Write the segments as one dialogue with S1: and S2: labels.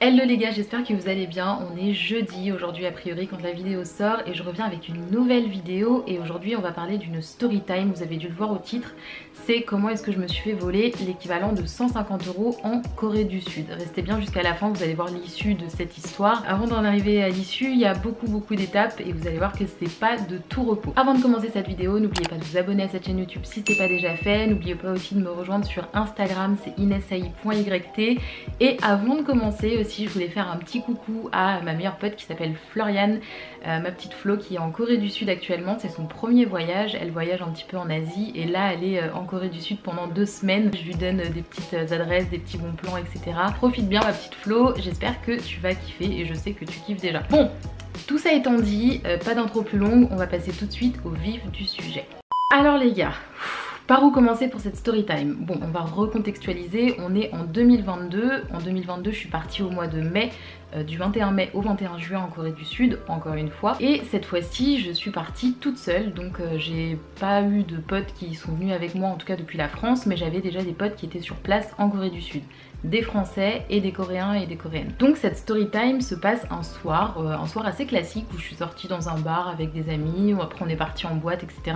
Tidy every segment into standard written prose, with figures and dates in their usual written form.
S1: Hello les gars, j'espère que vous allez bien. On est jeudi aujourd'hui a priori quand la vidéo sort et je reviens avec une nouvelle vidéo et aujourd'hui on va parler d'une story time, vous avez dû le voir au titre. C'est comment est-ce que je me suis fait voler l'équivalent de 150 € en Corée du Sud. Restez bien jusqu'à la fin, vous allez voir l'issue de cette histoire. Avant d'en arriver à l'issue, il y a beaucoup d'étapes et vous allez voir que c'est pas de tout repos. Avant de commencer cette vidéo, n'oubliez pas de vous abonner à cette chaîne YouTube si c'est pas déjà fait. N'oubliez pas aussi de me rejoindre sur Instagram, c'est inessai.yt. Et avant de commencer aussi, je voulais faire un petit coucou à ma meilleure pote qui s'appelle Floriane, ma petite Flo qui est en Corée du Sud actuellement. C'est son premier voyage, elle voyage un petit peu en Asie et là elle est en Corée du Sud pendant 2 semaines. Je lui donne des petites adresses, des petits bons plans, etc. Profite bien ma petite Flo, j'espère que tu vas kiffer et je sais que tu kiffes déjà. Bon, tout ça étant dit, pas d'intro plus longue, on va passer tout de suite au vif du sujet. Alors les gars, par où commencer pour cette story time? Bon, on va recontextualiser, on est en 2022. En 2022, je suis partie au mois de mai, du 21 mai au 21 juin en Corée du Sud, encore une fois. Et cette fois-ci, je suis partie toute seule, donc j'ai pas eu de potes qui sont venus avec moi, en tout cas depuis la France, mais j'avais déjà des potes qui étaient sur place en Corée du Sud. Des Français et des Coréens et des Coréennes. Donc cette story time se passe un soir assez classique où je suis sortie dans un bar avec des amis, où après on est parti en boîte, etc.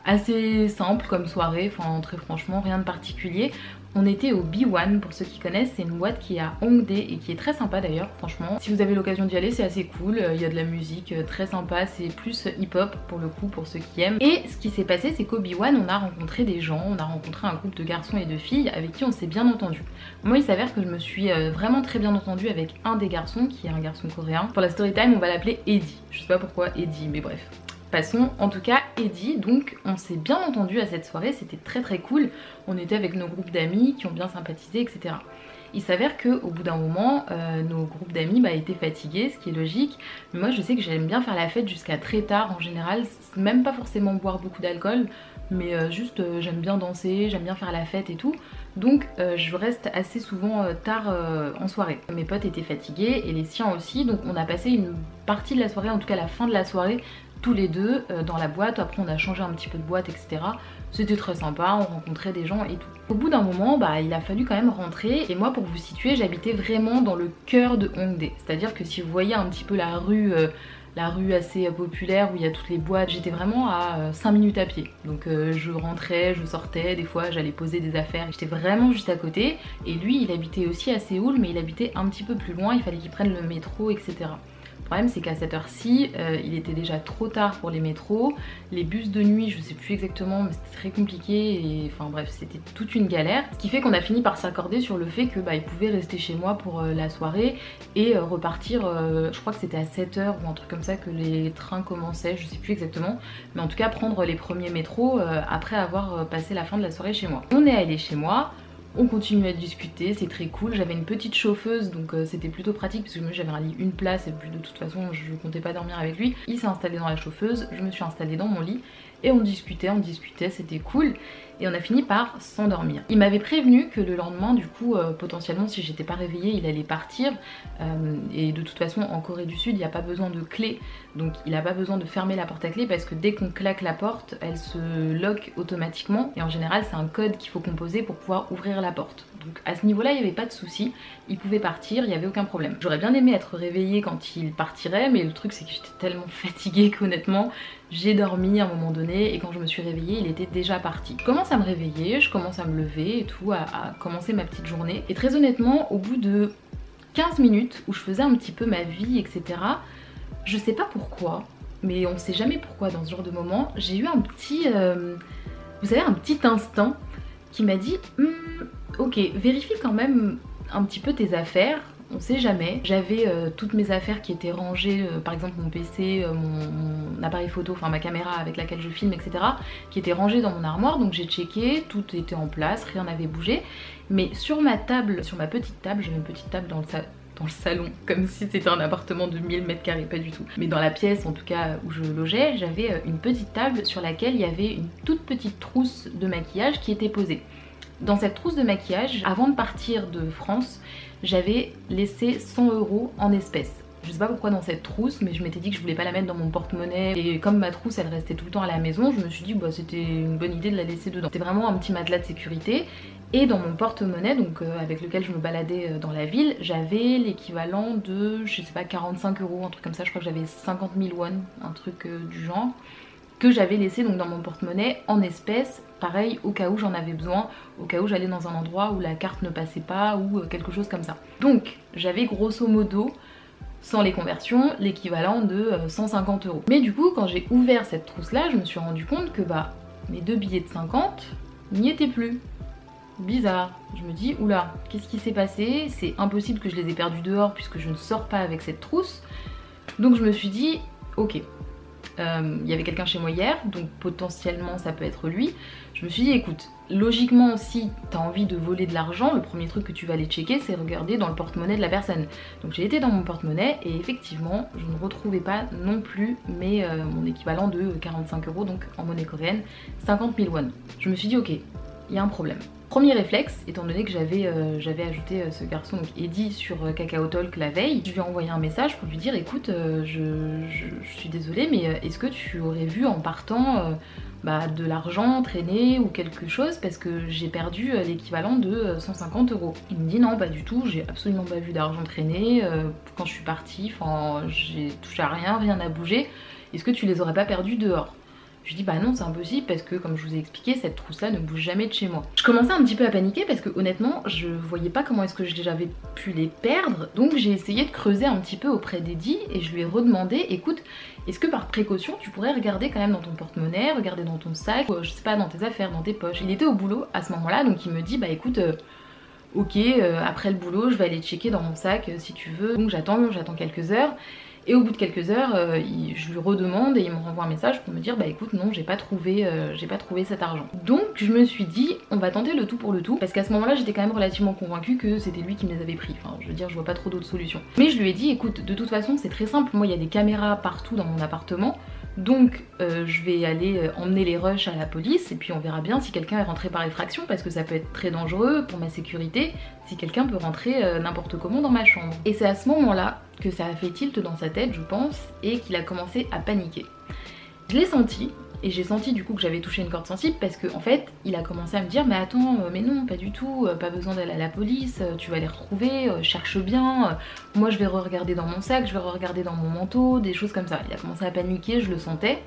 S1: Assez simple comme soirée, enfin très franchement rien de particulier. On était au B1, pour ceux qui connaissent, c'est une boîte qui est à Hongdae et qui est très sympa d'ailleurs, franchement. Si vous avez l'occasion d'y aller, c'est assez cool, il y a de la musique très sympa, c'est plus hip-hop pour le coup, pour ceux qui aiment. Et ce qui s'est passé, c'est qu'au B1, on a rencontré des gens, on a rencontré un groupe de garçons et de filles avec qui on s'est bien entendu. Moi, il s'avère que je me suis vraiment très bien entendue avec un des garçons, qui est un garçon coréen. Pour la story time, on va l'appeler Eddie. Je sais pas pourquoi Eddie, mais bref. Passons, en tout cas Eddie, donc on s'est bien entendu à cette soirée, c'était très cool, on était avec nos groupes d'amis qui ont bien sympathisé, etc. Il s'avère qu'au bout d'un moment, nos groupes d'amis étaient fatigués, ce qui est logique, mais moi je sais que j'aime bien faire la fête jusqu'à très tard en général, même pas forcément boire beaucoup d'alcool, mais juste j'aime bien danser, j'aime bien faire la fête et tout, donc je reste assez souvent tard en soirée. Mes potes étaient fatigués et les siens aussi, donc on a passé une partie de la soirée, en tout cas la fin de la soirée, tous les deux dans la boîte. Après on a changé un petit peu de boîte, etc. C'était très sympa, on rencontrait des gens et tout. Au bout d'un moment, il a fallu quand même rentrer et moi, pour vous situer, j'habitais vraiment dans le cœur de Hongdae. C'est-à-dire que si vous voyez un petit peu la rue assez populaire où il y a toutes les boîtes, j'étais vraiment à 5 minutes à pied. Donc je rentrais, je sortais, des fois j'allais poser des affaires, j'étais vraiment juste à côté. Et lui, il habitait aussi à Séoul, mais il habitait un petit peu plus loin, il fallait qu'il prenne le métro, etc. Le problème, c'est qu'à cette heure-ci, il était déjà trop tard pour les métros, les bus de nuit, je sais plus exactement, mais c'était très compliqué et enfin bref, c'était toute une galère. Ce qui fait qu'on a fini par s'accorder sur le fait que il pouvait rester chez moi pour la soirée et repartir, je crois que c'était à 7 h ou un truc comme ça que les trains commençaient, je sais plus exactement, mais en tout cas prendre les premiers métros après avoir passé la fin de la soirée chez moi. On est allé chez moi. On continue à discuter, c'est très cool. J'avais une petite chauffeuse, donc c'était plutôt pratique parce que moi j'avais un lit, une place et puis de toute façon je comptais pas dormir avec lui. Il s'est installé dans la chauffeuse, je me suis installée dans mon lit et on discutait, c'était cool. Et on a fini par s'endormir. Il m'avait prévenu que le lendemain, du coup, potentiellement si j'étais pas réveillée, il allait partir. Et de toute façon, en Corée du Sud, il n'y a pas besoin de clé. Donc il n'a pas besoin de fermer la porte à clé parce que dès qu'on claque la porte, elle se lock automatiquement. Et en général, c'est un code qu'il faut composer pour pouvoir ouvrir la porte. Donc à ce niveau-là, il n'y avait pas de souci. Il pouvait partir, il n'y avait aucun problème. J'aurais bien aimé être réveillée quand il partirait, mais le truc c'est que j'étais tellement fatiguée qu'honnêtement, j'ai dormi à un moment donné et quand je me suis réveillée, il était déjà parti. Je commence à me réveiller, je commence à me lever et tout, à commencer ma petite journée. Et très honnêtement, au bout de 15 minutes où je faisais un petit peu ma vie, etc., je sais pas pourquoi, mais on sait jamais pourquoi dans ce genre de moment, j'ai eu un petit, vous savez, un petit instinct qui m'a dit ok, vérifie quand même un petit peu tes affaires, on sait jamais. J'avais toutes mes affaires qui étaient rangées, par exemple mon PC, mon appareil photo, enfin ma caméra avec laquelle je filme, etc., qui étaient rangées dans mon armoire, donc j'ai checké, tout était en place, rien n'avait bougé. Mais sur ma table, sur ma petite table, j'avais une petite table dans le salon, comme si c'était un appartement de 1000 m², pas du tout. Mais dans la pièce, en tout cas où je logeais, j'avais une petite table sur laquelle il y avait une toute petite trousse de maquillage qui était posée. Dans cette trousse de maquillage, avant de partir de France, j'avais laissé 100 € en espèces. Je sais pas pourquoi dans cette trousse, mais je m'étais dit que je voulais pas la mettre dans mon porte-monnaie. Et comme ma trousse elle restait tout le temps à la maison, je me suis dit bah c'était une bonne idée de la laisser dedans. C'était vraiment un petit matelas de sécurité. Et dans mon porte-monnaie, donc avec lequel je me baladais dans la ville, j'avais l'équivalent de, je sais pas, 45 €, un truc comme ça. Je crois que j'avais 50 000 won, un truc du genre, que j'avais laissé donc dans mon porte-monnaie en espèces, pareil au cas où j'en avais besoin, au cas où j'allais dans un endroit où la carte ne passait pas ou quelque chose comme ça. Donc j'avais grosso modo, sans les conversions, l'équivalent de 150 €. Mais du coup quand j'ai ouvert cette trousse là, je me suis rendu compte que bah mes 2 billets de 50 n'y étaient plus. Bizarre, je me dis oula, qu'est-ce qui s'est passé? C'est impossible que je les ai perdus dehors puisque je ne sors pas avec cette trousse. Donc je me suis dit ok, il y avait quelqu'un chez moi hier, donc potentiellement ça peut être lui. Je me suis dit écoute, logiquement si t'as envie de voler de l'argent, le premier truc que tu vas aller checker c'est regarder dans le porte-monnaie de la personne. Donc j'ai été dans mon porte-monnaie et effectivement je ne retrouvais pas non plus mon équivalent de 45 €, donc en monnaie coréenne 50 000 won. Je me suis dit ok, il y a un problème. Premier réflexe, étant donné que j'avais ajouté ce garçon, donc Eddie, sur KakaoTalk la veille, je lui ai envoyé un message pour lui dire écoute, je suis désolée mais est-ce que tu aurais vu en partant de l'argent traîner ou quelque chose parce que j'ai perdu l'équivalent de 150 €. Il me dit non pas du tout, j'ai absolument pas vu d'argent traîner, quand je suis partie, enfin j'ai touché à rien, rien n'a bougé, est-ce que tu les aurais pas perdus dehors? Je lui dis bah non c'est impossible parce que comme je vous ai expliqué cette trousse là ne bouge jamais de chez moi. Je commençais un petit peu à paniquer parce que honnêtement je voyais pas comment est-ce que j'avais pu les perdre, donc j'ai essayé de creuser un petit peu auprès d'Eddie et je lui ai redemandé écoute est-ce que par précaution tu pourrais regarder quand même dans ton porte-monnaie, regarder dans ton sac, je sais pas dans tes affaires, dans tes poches. Il était au boulot à ce moment là donc il me dit bah écoute ok après le boulot je vais aller checker dans mon sac si tu veux. Donc j'attends quelques heures. Et au bout de quelques heures, je lui redemande et il me renvoie un message pour me dire bah écoute non j'ai pas trouvé cet argent. Donc je me suis dit on va tenter le tout pour le tout parce qu'à ce moment là j'étais quand même relativement convaincue que c'était lui qui me les avait pris. Enfin je veux dire je vois pas trop d'autres solutions. Mais je lui ai dit écoute de toute façon c'est très simple, moi il y a des caméras partout dans mon appartement. Donc je vais aller emmener les rushs à la police et puis on verra bien si quelqu'un est rentré par effraction parce que ça peut être très dangereux pour ma sécurité si quelqu'un peut rentrer n'importe comment dans ma chambre. Et c'est à ce moment là que ça a fait tilt dans sa tête je pense et qu'il a commencé à paniquer. Je l'ai senti et j'ai senti du coup que j'avais touché une corde sensible parce que en fait il a commencé à me dire mais attends mais non pas du tout, pas besoin d'aller à la police, tu vas les retrouver, cherche bien, moi je vais re-regarder dans mon sac, je vais re-regarder dans mon manteau, des choses comme ça. Il a commencé à paniquer, je le sentais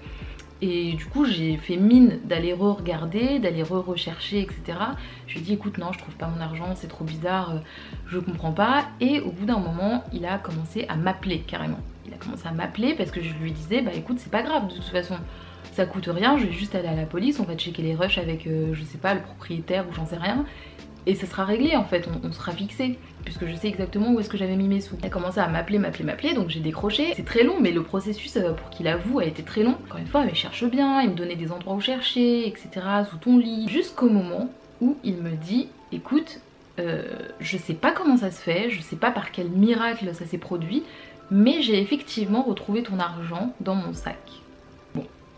S1: et du coup j'ai fait mine d'aller re-regarder, d'aller re-rechercher etc. Je lui ai dit écoute non je trouve pas mon argent, c'est trop bizarre, je comprends pas. Et au bout d'un moment il a commencé à m'appeler carrément. Il a commencé à m'appeler parce que je lui disais bah écoute c'est pas grave de toute façon, ça coûte rien, je vais juste aller à la police, on va checker les rushs avec je sais pas le propriétaire ou j'en sais rien et ça sera réglé en fait, on sera fixé puisque je sais exactement où est-ce que j'avais mis mes sous. Il a commencé à m'appeler donc j'ai décroché. C'est très long mais le processus pour qu'il avoue a été très long. Encore une fois il me cherche bien, il me donnait des endroits où chercher etc, sous ton lit, jusqu'au moment où il me dit écoute je sais pas comment ça se fait, je sais pas par quel miracle ça s'est produit mais j'ai effectivement retrouvé ton argent dans mon sac.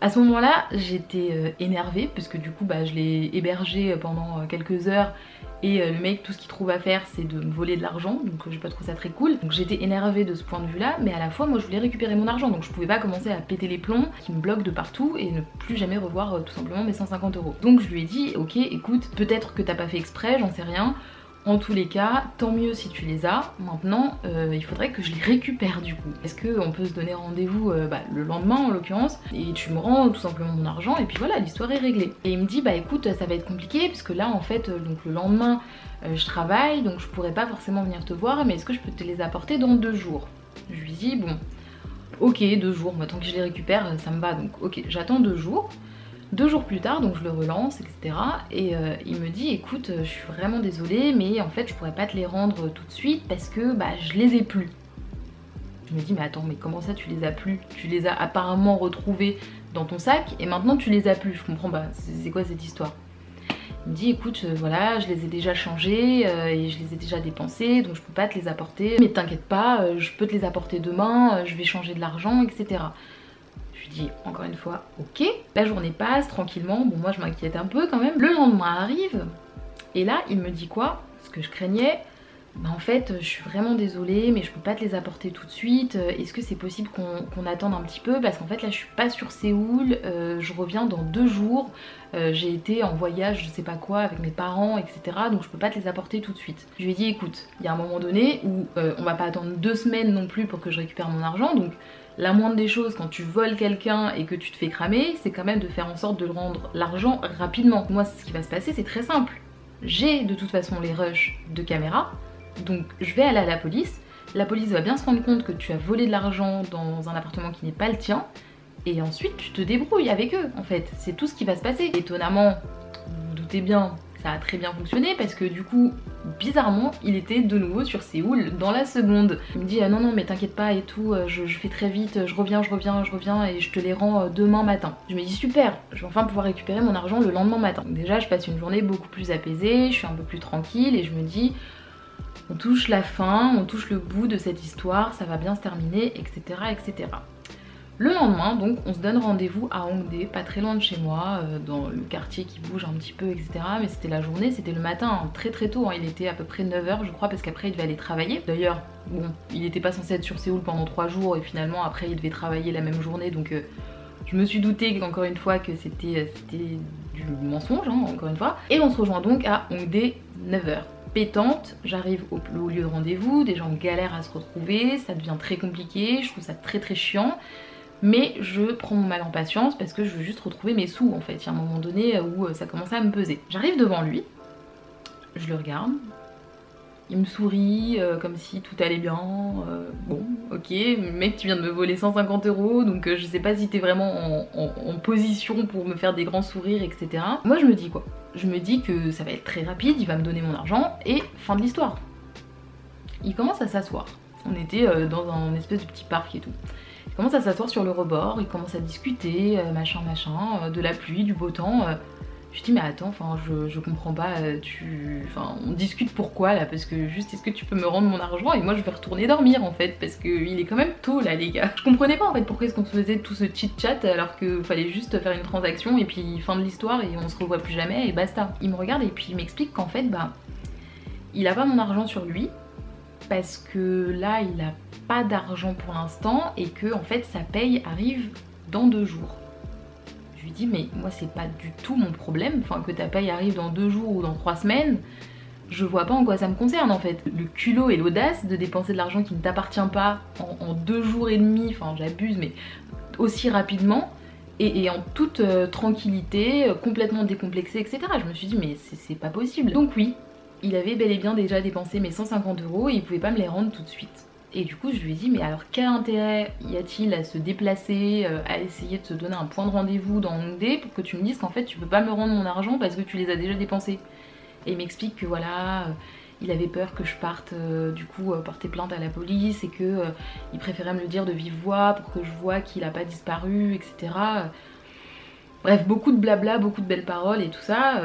S1: À ce moment-là, j'étais énervée parce que du coup je l'ai hébergé pendant quelques heures et le mec tout ce qu'il trouve à faire c'est de me voler de l'argent donc j'ai pas trouvé ça très cool. Donc j'étais énervée de ce point de vue là mais à la fois moi je voulais récupérer mon argent donc je pouvais pas commencer à péter les plombs qui me bloquent de partout et ne plus jamais revoir tout simplement mes 150 €. Donc je lui ai dit ok écoute peut-être que t'as pas fait exprès, j'en sais rien. En tous les cas, tant mieux si tu les as. Maintenant, il faudrait que je les récupère du coup. Est-ce qu'on peut se donner rendez-vous le lendemain en l'occurrence et tu me rends tout simplement mon argent et puis voilà, l'histoire est réglée. Et il me dit bah écoute, ça va être compliqué parce que là en fait, donc le lendemain, je travaille donc je pourrais pas forcément venir te voir mais est-ce que je peux te les apporter dans 2 jours? Je lui dis bon, ok 2 jours, moi tant que je les récupère ça me va donc ok j'attends 2 jours. 2 jours plus tard, donc je le relance, etc. Et il me dit écoute, je suis vraiment désolée, mais en fait je pourrais pas te les rendre tout de suite parce que je les ai plus. Je me dis mais attends, mais comment ça tu les as plus? Tu les as apparemment retrouvés dans ton sac et maintenant tu les as plus. Je comprends pas, c'est quoi cette histoire? Il me dit écoute voilà je les ai déjà changés et je les ai déjà dépensés donc je peux pas te les apporter. Mais t'inquiète pas, je peux te les apporter demain, je vais changer de l'argent, etc. Je lui dis encore une fois ok, la journée passe tranquillement, bon moi je m'inquiète un peu quand même. Le lendemain arrive et là il me dit quoi? Ce que je craignais, bah en fait je suis vraiment désolée mais je peux pas te les apporter tout de suite, est-ce que c'est possible qu'on attende un petit peu parce qu'en fait là je suis pas sur Séoul, je reviens dans 2 jours, j'ai été en voyage je sais pas quoi avec mes parents etc, donc je peux pas te les apporter tout de suite. Je lui ai dit écoute, il y a un moment donné où on va pas attendre 2 semaines non plus pour que je récupère mon argent, donc la moindre des choses quand tu voles quelqu'un et que tu te fais cramer, c'est quand même de faire en sorte de le rendre l'argent rapidement. Moi ce qui va se passer c'est très simple, j'ai de toute façon les rushs de caméra. Donc je vais aller à la police va bien se rendre compte que tu as volé de l'argent dans un appartement qui n'est pas le tien, et ensuite tu te débrouilles avec eux en fait, c'est tout ce qui va se passer. Étonnamment, vous vous doutez bien, ça a très bien fonctionné parce que du coup, bizarrement, il était de nouveau sur Séoul dans la seconde. Il me dit non non mais t'inquiète pas et tout, je fais très vite, je reviens et je te les rends demain matin. Je me dis super, je vais enfin pouvoir récupérer mon argent le lendemain matin. Donc déjà je passe une journée beaucoup plus apaisée, je suis un peu plus tranquille et je me dis on touche la fin, on touche le bout de cette histoire, ça va bien se terminer, etc. etc. Le lendemain, donc, on se donne rendez-vous à Hongdae, pas très loin de chez moi, dans le quartier qui bouge un petit peu, etc. Mais c'était la journée, c'était le matin, hein, très très tôt, hein, il était à peu près 9 h je crois, parce qu'après il devait aller travailler. D'ailleurs, bon, il n'était pas censé être sur Séoul pendant 3 jours, et finalement après il devait travailler la même journée, donc je me suis doutée encore une fois que c'était du mensonge, hein, encore une fois. Et on se rejoint donc à Hongdae, 9 h. Pétante, j'arrive au lieu de rendez-vous, des gens galèrent à se retrouver, ça devient très compliqué, je trouve ça très très chiant, mais je prends mon mal en patience parce que je veux juste retrouver mes sous en fait. Il y a un moment donné où ça commençait à me peser. J'arrive devant lui, je le regarde, il me sourit comme si tout allait bien, bon ok, mec tu viens de me voler 150 €, donc je sais pas si t'es vraiment en position pour me faire des grands sourires etc. Moi je me dis quoi? Je me dis que ça va être très rapide, il va me donner mon argent et fin de l'histoire. Il commence à s'asseoir, on était dans un espèce de petit parc et tout. Il commence à s'asseoir sur le rebord, il commence à discuter, machin, de la pluie, du beau temps. Je dis mais attends, enfin je comprends pas, on discute pourquoi là, parce que juste est-ce que tu peux me rendre mon argent et moi je vais retourner dormir en fait, parce qu'il est quand même tôt là les gars. Je comprenais pas en fait pourquoi est-ce qu'on se faisait tout ce chit chat alors qu'il fallait juste faire une transaction et puis fin de l'histoire et on se revoit plus jamais et basta. Il me regarde et puis il m'explique qu'en fait bah il a pas mon argent sur lui parce que là il a pas d'argent pour l'instant et que en fait sa paye arrive dans 2 jours. Je lui dis mais moi c'est pas du tout mon problème, enfin que ta paye arrive dans 2 jours ou dans 3 semaines, je vois pas en quoi ça me concerne en fait. Le culot et l'audace de dépenser de l'argent qui ne t'appartient pas en 2 jours et demi, enfin j'abuse mais aussi rapidement et en toute tranquillité, complètement décomplexé etc. Je me suis dit mais c'est pas possible. Donc oui, il avait bel et bien déjà dépensé mes 150 € et il pouvait pas me les rendre tout de suite. Et du coup je lui ai dit mais alors quel intérêt y a-t-il à se déplacer, à essayer de se donner un point de rendez-vous dans Hongdae pour que tu me dises qu'en fait tu peux pas me rendre mon argent parce que tu les as déjà dépensés. Et il m'explique que voilà, il avait peur que je parte du coup porter plainte à la police et que il préférait me le dire de vive voix pour que je vois qu'il a pas disparu etc. Bref, beaucoup de blabla, beaucoup de belles paroles et tout ça,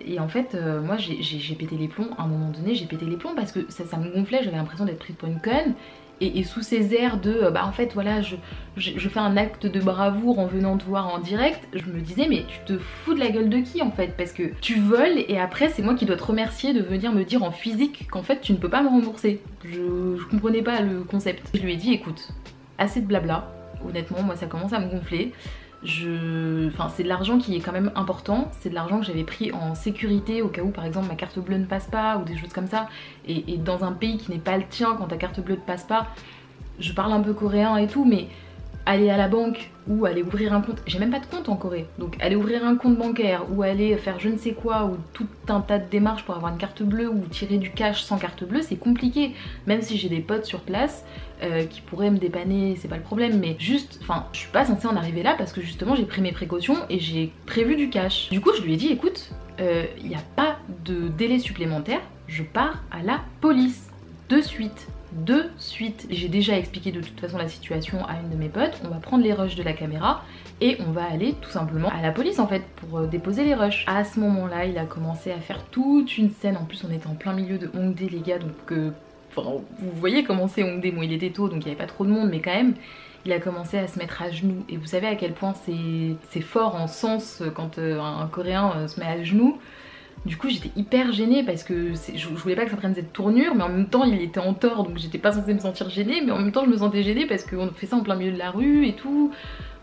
S1: et en fait moi j'ai pété les plombs, à un moment donné j'ai pété les plombs parce que ça me gonflait, j'avais l'impression d'être prise pour une conne, et sous ces airs de bah en fait voilà je fais un acte de bravoure en venant te voir en direct, je me disais mais tu te fous de la gueule de qui en fait, parce que tu voles et après c'est moi qui dois te remercier de venir me dire en physique qu'en fait tu ne peux pas me rembourser. Je comprenais pas le concept. Je lui ai dit écoute, assez de blabla, honnêtement moi ça commence à me gonfler. Enfin c'est de l'argent qui est quand même important, c'est de l'argent que j'avais pris en sécurité au cas où par exemple ma carte bleue ne passe pas ou des choses comme ça, et dans un pays qui n'est pas le tien, quand ta carte bleue ne passe pas, je parle un peu coréen et tout, mais aller à la banque ou aller ouvrir un compte, j'ai même pas de compte en Corée, donc aller ouvrir un compte bancaire ou aller faire je ne sais quoi ou tout un tas de démarches pour avoir une carte bleue ou tirer du cash sans carte bleue, c'est compliqué. Même si j'ai des potes sur place qui pourraient me dépanner, c'est pas le problème, mais juste, enfin je suis pas censée en arriver là parce que justement j'ai pris mes précautions et j'ai prévu du cash. Du coup je lui ai dit écoute, il n'y a pas de délai supplémentaire, je pars à la police de suite. J'ai déjà expliqué de toute façon la situation à une de mes potes, on va prendre les rushs de la caméra et on va aller tout simplement à la police en fait pour déposer les rushs. À ce moment là il a commencé à faire toute une scène, en plus on était en plein milieu de Hongdae les gars, donc enfin, vous voyez comment c'est Hongdae, bon il était tôt donc il n'y avait pas trop de monde mais quand même il a commencé à se mettre à genoux, et vous savez à quel point c'est fort en sens quand un coréen se met à genoux. Du coup j'étais hyper gênée parce que je voulais pas que ça prenne cette tournure, mais en même temps il était en tort, donc j'étais pas censée me sentir gênée, mais en même temps je me sentais gênée parce qu'on fait ça en plein milieu de la rue et tout.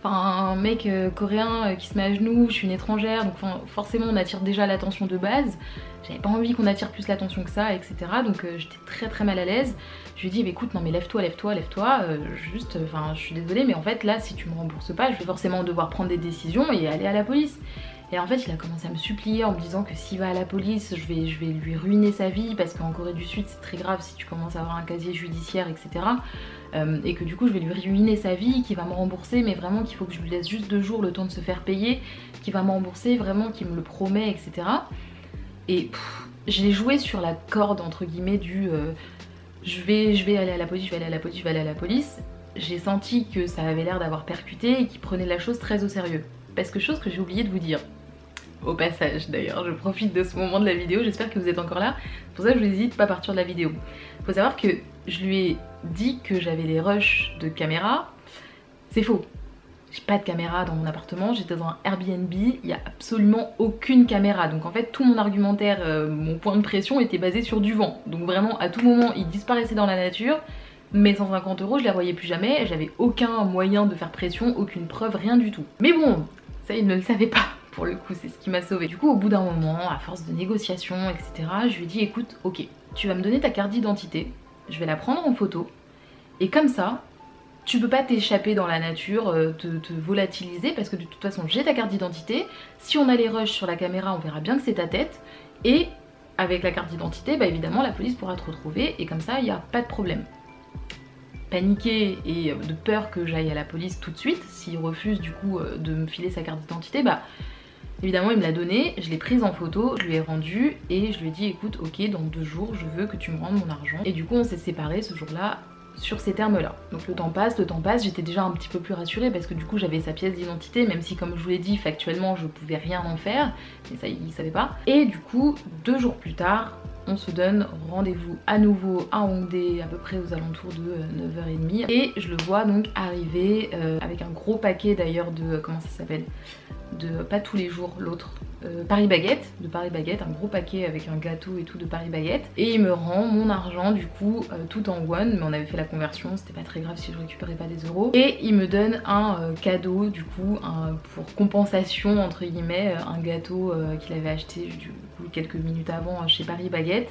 S1: Enfin un mec coréen qui se met à genoux, je suis une étrangère, donc forcément on attire déjà l'attention de base. J'avais pas envie qu'on attire plus l'attention que ça, etc. Donc j'étais très mal à l'aise. Je lui ai dit bah, écoute non mais lève-toi, juste, enfin je suis désolée mais en fait là si tu me rembourses pas je vais forcément devoir prendre des décisions et aller à la police. Et en fait il a commencé à me supplier en me disant que s'il va à la police je vais lui ruiner sa vie parce qu'en Corée du Sud c'est très grave si tu commences à avoir un casier judiciaire, etc. Et que du coup je vais lui ruiner sa vie, qu'il va me rembourser mais vraiment qu'il faut que je lui laisse juste 2 jours le temps de se faire payer, qu'il va me rembourser vraiment, qu'il me le promet, etc. Et je l'ai joué sur la corde entre guillemets du je vais aller à la police, je vais aller à la police. J'ai senti que ça avait l'air d'avoir percuté et qu'il prenait la chose très au sérieux. Parce que chose que j'ai oublié de vous dire, au passage d'ailleurs, je profite de ce moment de la vidéo, j'espère que vous êtes encore là, c'est pour ça que je vous hésite pas à partir de la vidéo. Faut savoir que je lui ai dit que j'avais les rushs de caméra, c'est faux. J'ai pas de caméra dans mon appartement, j'étais dans un Airbnb, il n'y a absolument aucune caméra. Donc en fait tout mon argumentaire, mon point de pression était basé sur du vent. Donc vraiment à tout moment il disparaissait dans la nature, mes 150 € je les revoyais plus jamais, j'avais aucun moyen de faire pression, aucune preuve, rien du tout. Mais bon, ça il ne le savait pas pour le coup, c'est ce qui m'a sauvée. Du coup au bout d'un moment, à force de négociations, etc. je lui ai dit écoute, ok, tu vas me donner ta carte d'identité, je vais la prendre en photo, et comme ça, tu peux pas t'échapper dans la nature, te volatiliser parce que de toute façon j'ai ta carte d'identité, si on a les rushs sur la caméra on verra bien que c'est ta tête et avec la carte d'identité bah évidemment la police pourra te retrouver et comme ça il n'y a pas de problème. Paniquée et de peur que j'aille à la police tout de suite, s'il refuse du coup de me filer sa carte d'identité, bah évidemment il me l'a donnée, je l'ai prise en photo, je lui ai rendue et je lui ai dit écoute ok dans 2 jours je veux que tu me rendes mon argent. Et du coup on s'est séparés ce jour-là sur ces termes là. Donc le temps passe, j'étais déjà un petit peu plus rassurée parce que du coup j'avais sa pièce d'identité, même si comme je vous l'ai dit factuellement je pouvais rien en faire, mais ça il savait pas. Et du coup 2 jours plus tard on se donne rendez-vous à nouveau à Hongdae à peu près aux alentours de 9h30 et je le vois donc arriver avec un gros paquet d'ailleurs de, comment ça s'appelle, de pas tous les jours l'autre, Paris Baguette, de Paris Baguette, un gros paquet avec un gâteau et tout de Paris Baguette, et il me rend mon argent du coup tout en won, mais on avait fait la conversion, c'était pas très grave si je récupérais pas des euros, et il me donne un cadeau du coup pour compensation entre guillemets, un gâteau qu'il avait acheté du coup quelques minutes avant chez Paris Baguette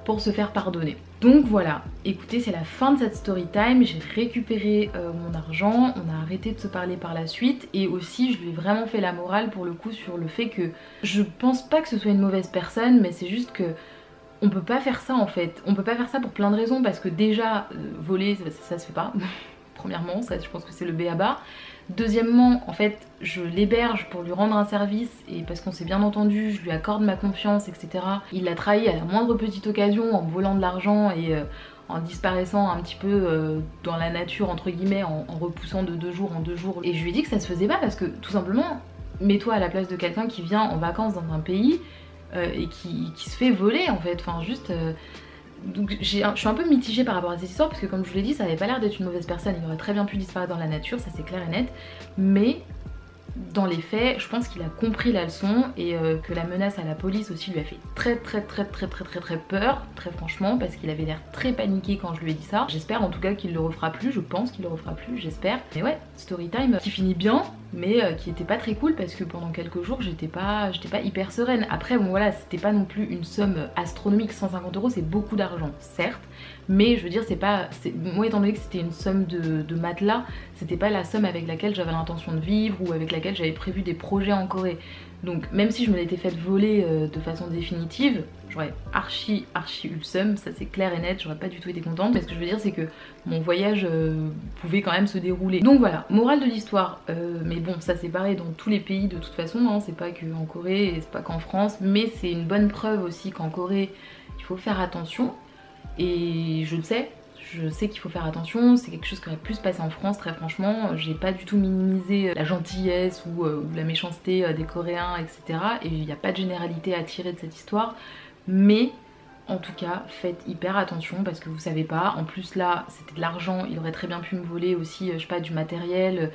S1: pour se faire pardonner. Donc voilà, écoutez c'est la fin de cette story time, j'ai récupéré mon argent, on a arrêté de se parler par la suite et aussi je lui ai vraiment fait la morale pour le coup sur le fait que je pense pas que ce soit une mauvaise personne mais c'est juste que on peut pas faire ça en fait, on peut pas faire ça pour plein de raisons parce que déjà voler ça se fait pas, premièrement ça je pense que c'est le b.a.-ba. Deuxièmement, en fait, je l'héberge pour lui rendre un service et parce qu'on s'est bien entendu, je lui accorde ma confiance, etc. Il l'a trahi à la moindre petite occasion en volant de l'argent et en disparaissant un petit peu dans la nature, entre guillemets, en repoussant de 2 jours en 2 jours. Et je lui ai dit que ça se faisait pas parce que, tout simplement, mets-toi à la place de quelqu'un qui vient en vacances dans un pays et qui se fait voler, en fait. Enfin, juste... Donc je suis un peu mitigée par rapport à cette histoire parce que comme je vous l'ai dit ça avait pas l'air d'être une mauvaise personne, il aurait très bien pu disparaître dans la nature, ça c'est clair et net, mais dans les faits je pense qu'il a compris la leçon et que la menace à la police aussi lui a fait très peur, très franchement, parce qu'il avait l'air très paniqué quand je lui ai dit ça. J'espère en tout cas qu'il le refera plus, je pense qu'il le refera plus, j'espère. Mais ouais, story time qui finit bien mais qui était pas très cool parce que pendant quelques jours j'étais pas hyper sereine. Après bon voilà, c'était pas non plus une somme astronomique, 150 € c'est beaucoup d'argent certes, mais je veux dire c'est pas, moi étant donné que c'était une somme de matelas, c'était pas la somme avec laquelle j'avais l'intention de vivre ou avec laquelle j'avais prévu des projets en Corée. Donc même si je me l'étais faite voler de façon définitive, j'aurais archi eu le seum, ça c'est clair et net, j'aurais pas du tout été contente. Mais ce que je veux dire c'est que mon voyage pouvait quand même se dérouler. Donc voilà, morale de l'histoire, mais bon ça c'est pareil dans tous les pays de toute façon, hein, c'est pas qu'en Corée et c'est pas qu'en France, mais c'est une bonne preuve aussi qu'en Corée il faut faire attention et je le sais. Je sais qu'il faut faire attention, c'est quelque chose qui aurait pu se passer en France très franchement, j'ai pas du tout minimisé la gentillesse ou la méchanceté des Coréens etc. Et il n'y a pas de généralité à tirer de cette histoire, mais en tout cas faites hyper attention parce que vous savez pas, en plus là c'était de l'argent, il aurait très bien pu me voler aussi je sais pas du matériel,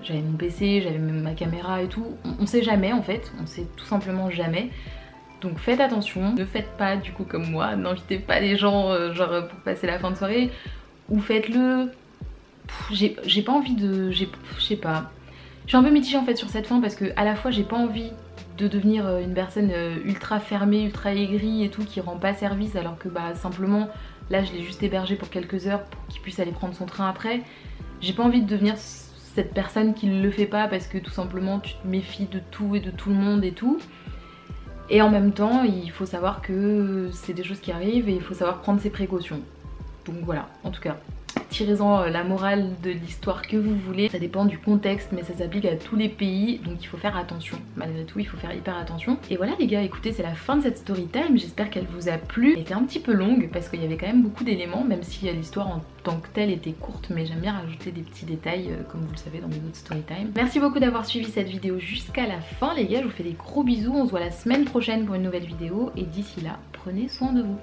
S1: j'avais mon PC, j'avais même ma caméra et tout, on sait jamais en fait, on sait tout simplement jamais. Donc faites attention, ne faites pas du coup comme moi, n'invitez pas les gens genre pour passer la fin de soirée, ou faites-le. J'ai pas envie de... je sais pas. Je suis un peu mitigée en fait sur cette fin parce que à la fois j'ai pas envie de devenir une personne ultra fermée, ultra aigrie et tout qui rend pas service alors que bah simplement là je l'ai juste hébergé pour quelques heures pour qu'il puisse aller prendre son train après. J'ai pas envie de devenir cette personne qui le fait pas parce que tout simplement tu te méfies de tout et de tout le monde et tout. Et en même temps il faut savoir que c'est des choses qui arrivent et il faut savoir prendre ses précautions. Donc voilà, en tout cas, tirez-en la morale de l'histoire que vous voulez. Ça dépend du contexte mais ça s'applique à tous les pays, donc il faut faire attention. Malgré tout il faut faire hyper attention. Et voilà les gars, écoutez, c'est la fin de cette story time. J'espère qu'elle vous a plu. Elle était un petit peu longue parce qu'il y avait quand même beaucoup d'éléments, même si l'histoire en tant que telle était courte, mais j'aime bien rajouter des petits détails comme vous le savez dans mes autres story time. Merci beaucoup d'avoir suivi cette vidéo jusqu'à la fin les gars, je vous fais des gros bisous. On se voit la semaine prochaine pour une nouvelle vidéo et d'ici là, prenez soin de vous.